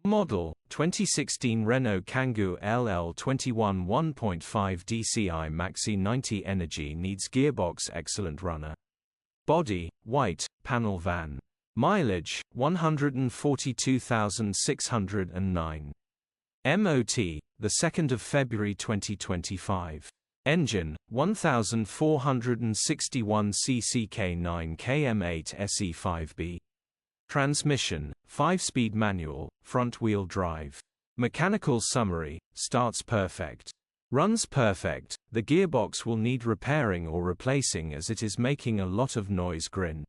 Model, 2016 Renault Kangoo LL21 1.5dCi Maxi 90 Energy needs gearbox excellent runner. Body, white, panel van. Mileage, 142,609. MOT, the 2nd of February 2025. Engine, 1461 cc K9K M8S E5-B. Transmission, 5-speed manual, front-wheel drive. Mechanical summary, starts perfect. Runs perfect, the gearbox will need repairing or replacing as it is making a lot of noise. Grin.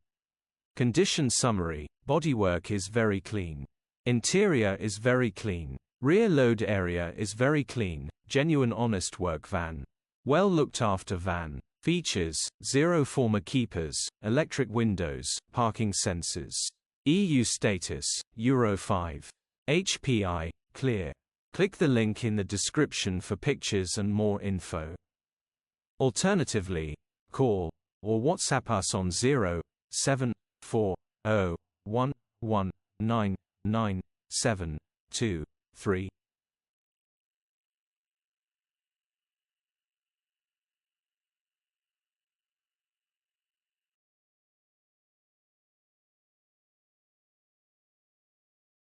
Condition summary, bodywork is very clean. Interior is very clean. Rear load area is very clean, genuine honest work van. Well looked after van. Features, 0 former keepers, electric windows, parking sensors. EU status, Euro 5. HPI, clear. Click the link in the description for pictures and more info. Alternatively, call or WhatsApp us on 07401199723.